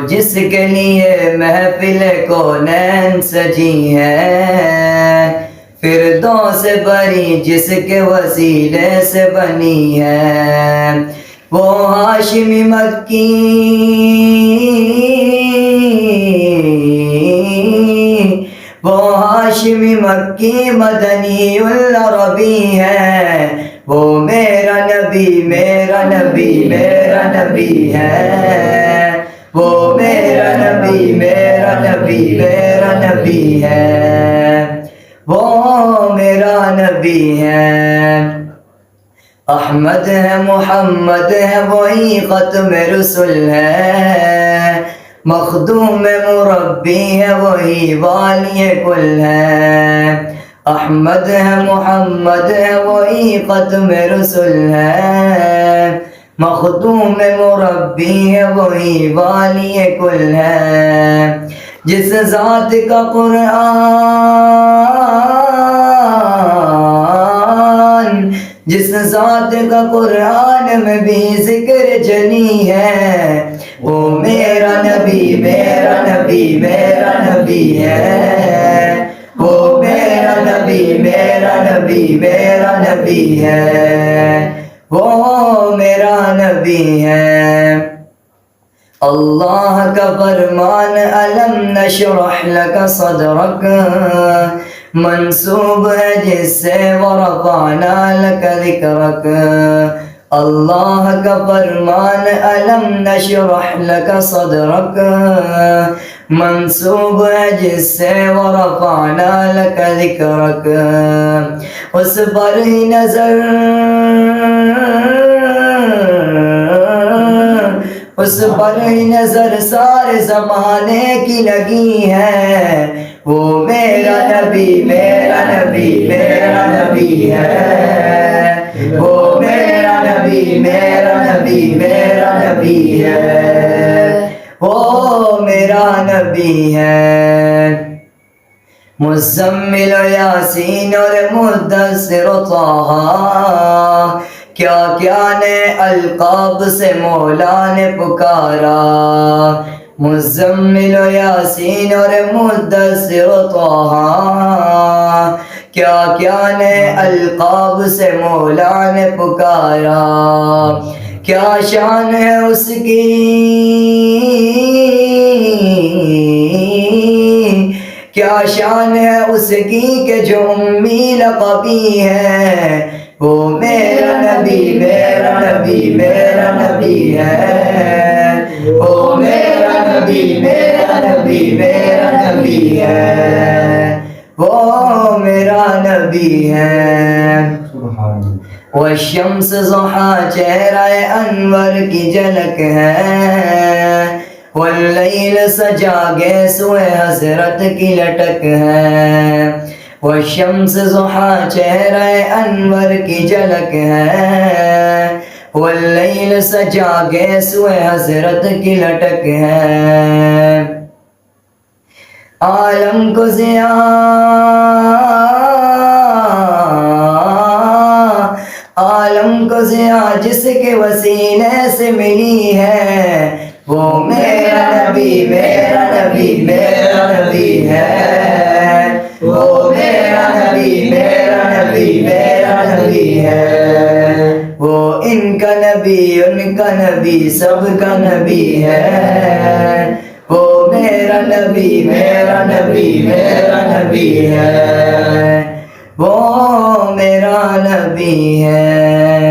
جس کے لیے محفل کونین سجی ہے، فردوس بری جس کے وسیلے سے بنی ہے، وہ ہاشمی مکی، وہ ہاشمی مکی مدنی العربی ہے، وہ میرا نبی میرا نبی میرا نبی ہے، وہ میرا نبی میرا نبی میرا نبی ہے، وہ میرا نبی ہے۔ احمد ہے محمد ہے وہی ختم رسول ہے، مخدوم مربی ہے وہی والی کل ہے، احمد ہے محمد ہے وہی ختم رسول ہے، مخدوم مربی ہے وہی والی کل ہے، جس ذات کا قرآن، جس ذات کا قرآن میں بھی ذکر جنی ہے، وہ میرا نبی میرا نبی میرا نبی ہے، وہ میرا نبی میرا نبی میرا نبی ہے، وہ میرا نبی ہے۔ اللہ کا فرمان الم نشرح لک صدرک منسوب ہے جس سے ورفعنا لک ذکرک، اللہ کا فرمان الم نشرح لک صدرک منسوب ہے جس سے ورفعنا لک ذکرک، اس پر ہی نظر، اس پر ہی نظر سارے زمانے کی لگی ہے، وہ میرا نبی میرا نبی میرا نبی ہے، وہ میرا نبی میرا نبی میرا نبی ہے، وہ میرا نبی ہے۔ مزمل و یاسین اور مدثر و طہ، کیا کیا نے القاب سے مولا نے پکارا، مزمل و یاسین اور مدثر و طہ، کیا کیا نے القاب سے مولا نے پکارا، کیا شان ہے اس کی، کیا شان ہے اس کی کہ جو امی لقبی ہے، وہ میرا نبی میرا نبی میرا نبی ہے، وہ میرا نبی میرا نبی میرا نبی ہے، وہ میرا نبی ہے۔ والشمس ضحیٰ چہرہ انور کی جھلک ہے، واللیل سجا گیسوئے حضرت کی لٹک ہے، والشمس ضحیٰ چہرہ انور کی جھلک ہے، واللیل سجا گیسوئے حضرت کی لٹک ہے، عالم کو عالم کو ضیاء جس کے وسیلے سے ملی ہے، وہ میرا نبی میرا نبی میرا نبی ہے، وہ میرا نبی میرا نبی میرا نبی ہے، وہ ان کا نبی ان کا نبی سب کا نبی ہے، وہ میرا نبی میرا نبی میرا نبی ہے، وہ میرا نبی ہے۔